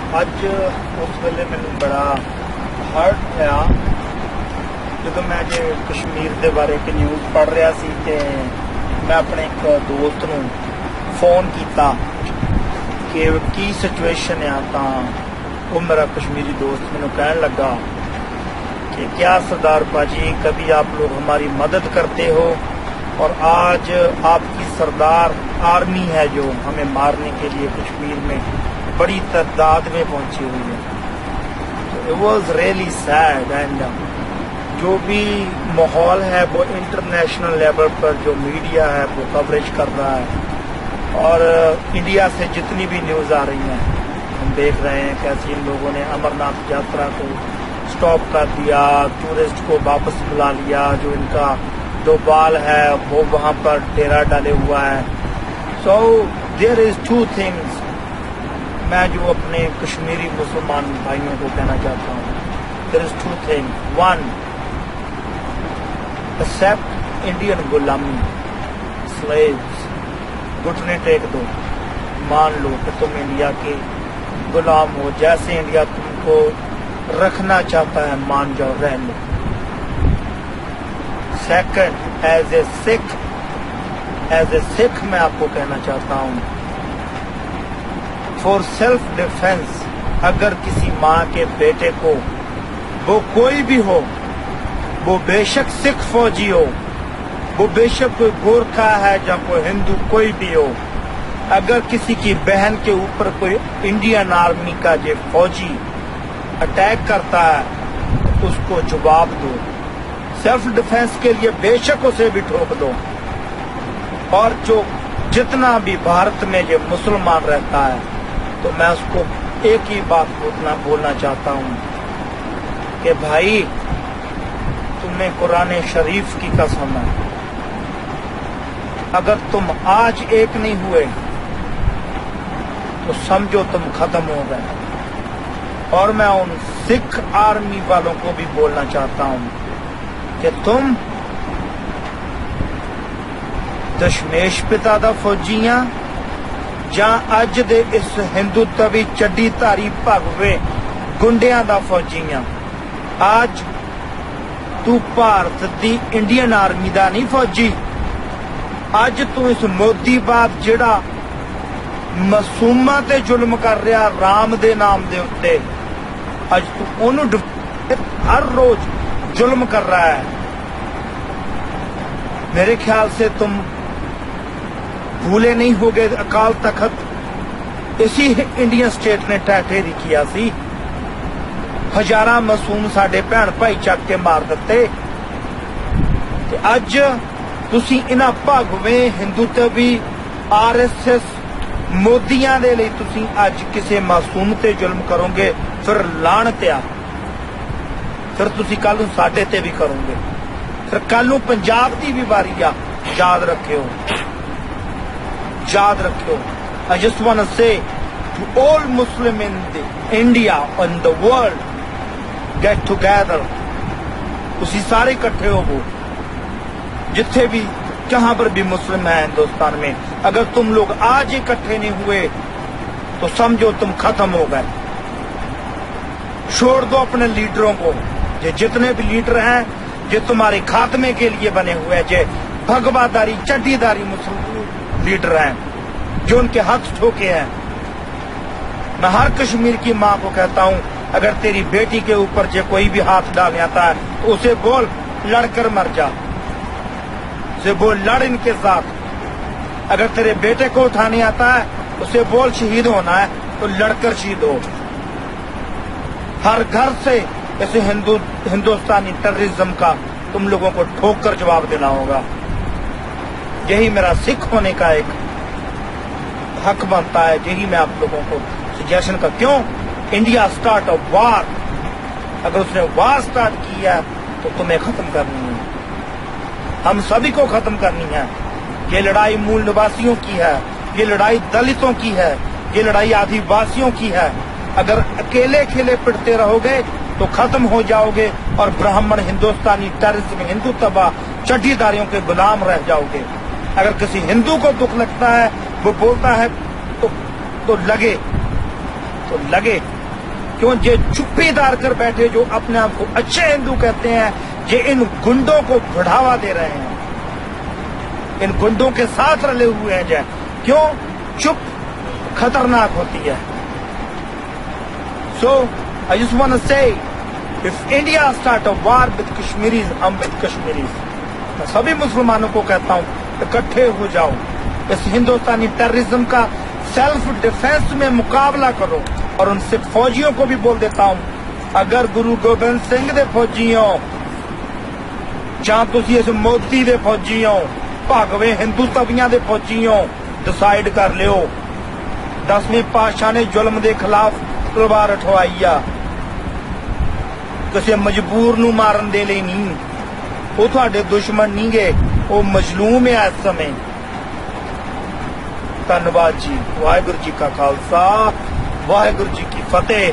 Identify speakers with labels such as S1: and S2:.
S1: अज उस वेले मैनू बड़ा हर्ट होया जो मैं जे कश्मीर के बारे एक न्यूज़ पढ़ रहा सी ते मैं अपने एक दोस्त नूं फोन किया कि की सिचुएशन है। तो वो मेरा कश्मीरी दोस्त मैनू कहन लगा कि क्या सरदार पाजी कभी आप लोग हमारी मदद करते हो, और आज आपकी सरदार आर्मी है जो हमें मारने के लिए कश्मीर में बड़ी तादाद में पहुंची हुई है। तो it was really sad. And जो भी माहौल है वो इंटरनेशनल लेवल पर जो मीडिया है वो कवरेज कर रहा है, और इंडिया से जितनी भी न्यूज़ आ रही हैं हम देख रहे हैं कैसे इन लोगों ने अमरनाथ यात्रा को स्टॉप कर दिया, टूरिस्ट को वापस बुला लिया, जो इनका जो बाल है वो वहाँ पर डेरा डाले हुआ है। So there is two things मैं जो अपने कश्मीरी मुसलमान भाइयों को कहना चाहता हूँ। There is two things. One, accept Indian गुलामी, स्लेव्स, घुटने टेक दो, मान लो कि तुम इंडिया के गुलाम हो, जैसे इंडिया तुमको रखना चाहता है मान जाओ, रह लो। सेकंड, एज ए सिख मैं आपको कहना चाहता हूं, फॉर सेल्फ डिफेंस अगर किसी माँ के बेटे को, वो कोई भी हो, वो बेशक सिख फौजी हो, वो बेशक कोई गोरखा है या कोई हिंदू, कोई भी हो, अगर किसी की बहन के ऊपर कोई इंडियन आर्मी का जो फौजी अटैक करता है तो उसको जवाब दो। सेल्फ डिफेंस के लिए बेशक उसे भी ठोक दो। और जो जितना भी भारत में जो मुसलमान रहता है तो मैं उसको एक ही बात बोलना चाहता हूँ कि भाई तुम्हें कुरान शरीफ की कसम है, अगर तुम आज एक नहीं हुए तो समझो तुम खत्म हो गए। और मैं उन सिख आर्मी वालों को भी बोलना चाहता हूं कि तुम दशमेश पिता दा फौजियां ਜਾਂ ਅੱਜ ਦੇ ਇਸ ਹਿੰਦੂਤਵੀ ਚੱਡੀ ਧਾਰੀ ਭਗਵੇ ਗੁੰਡਿਆਂ ਦਾ ਫੌਜੀਆਂ। ਅੱਜ ਤੂੰ ਭਾਰਤ ਦੀ ਇੰਡੀਅਨ ਆਰਮੀ ਦਾ ਨਹੀਂ ਫੌਜੀ, ਅੱਜ ਤੂੰ ਇਸ ਮੋਦੀ ਬਾਪ ਜਿਹੜਾ ਮਾਸੂਮਾਂ ਤੇ ਜ਼ੁਲਮ ਕਰ ਰਿਹਾ ਰਾਮ ਦੇ ਨਾਮ ਦੇ ਉੱਤੇ, ਅੱਜ ਤੂੰ ਉਹਨੂੰ हर रोज जुल्म कर रहा है। मेरे ख्याल से तुम भूले नहीं होगे अकाल तखत इसी इंडियन स्टेट ने टैटेरी किया सी, हजारां मासूम साडे भैन भाई चक के मार दिते। ते अज तुसी इन्हां भगवें हिंदूत्वी RSS मोदियां दे लई तुसी अज किसी मासूम ते जुल्म करोगे, फिर लानत आ, फिर तुसी कल नूं साडे ते भी करोगे, फिर कल नूं पंजाब दी भी वारी आ। याद रखियो, याद रखियो। I just want to say to all Muslim in India and the world, get together. तुसी सारे इकट्ठे हो, वो जिथे भी जहां पर भी मुस्लिम है हिंदुस्तान में, अगर तुम लोग आज इकट्ठे नहीं हुए तो समझो तुम खत्म हो गए। छोड़ दो अपने लीडरों को, ये जितने भी लीडर हैं जो तुम्हारे खात्मे के लिए बने हुए हैं, जो भगवादारी चड्डीदारी मुस्लिम लीडर हैं, जो उनके हाथ ठोके हैं। मैं हर कश्मीर की माँ को कहता हूँ, अगर तेरी बेटी के ऊपर जो कोई भी हाथ डालने आता है तो उसे बोल लड़कर मर जा, उसे बोल लड़ इनके साथ। अगर तेरे बेटे को उठाने आता है उसे बोल शहीद होना है तो लड़कर शहीद हो। हर घर से ऐसे हिंदुस्तानी टेररिज्म का तुम लोगों को ठोक कर जवाब देना होगा। यही मेरा सिख होने का एक हक बनता है, यही मैं आप लोगों को सजेशन का। क्यों इंडिया स्टार्ट अ वार, अगर उसने वार स्टार्ट किया तो तुम्हें खत्म करनी है, हम सभी को खत्म करनी है। ये लड़ाई मूल निवासियों की है, ये लड़ाई दलितों की है, ये लड़ाई आदिवासियों की है। अगर अकेले अकेले पिटते रहोगे तो खत्म हो जाओगे और ब्राह्मण हिंदुस्तानी टेररिज्म हिंदू तबाह चड्डीदारियों के गुलाम रह जाओगे। अगर किसी हिंदू को दुख लगता है, वो बोलता है तो लगे क्यों जे चुप्पीदार कर बैठे जो अपने आप को अच्छे हिंदू कहते हैं, ये इन गुंडों को बढ़ावा दे रहे हैं, इन गुंडों के साथ रले हुए हैं। जय क्यों? चुप खतरनाक होती है। सो आई जस्ट वांट टू से if India start a war with Kashmiris, हम विद कश्मीरीज। मैं सभी मुसलमानों को कहता हूं इकट्ठे हो जाओ, इस हिंदुस्तानी टेररिज्म का सेल्फ डिफेंस में मुकाबला करो। और उन सिख फौजियों को भी बोल देता हूं, अगर गुरु गोबिंद सिंह दे फौजी हो ਜਾਂ ਤੁਸੀਂ ਇਸ ਮੋਦੀ ਦੇ ਫੌਜੀ ਹੋ, ਭਗਵੇਂ ਹਿੰਦੂ ਸਭੀਆਂ ਦੇ ਫੌਜੀ ਹੋ, डिसाइड कर लियो। 10वें पातशाह ने जुल्म के खिलाफ तलवार उठवाई आ, किसी मजबूर नूं मारन दे लई नहीं। वो तुहाडे दुश्मन नहीं गे, वो मजलूम है इस समय। धन्यवाद जी। वाहिगुरू जी का खालसा, वाहिगुरू जी की फतेह।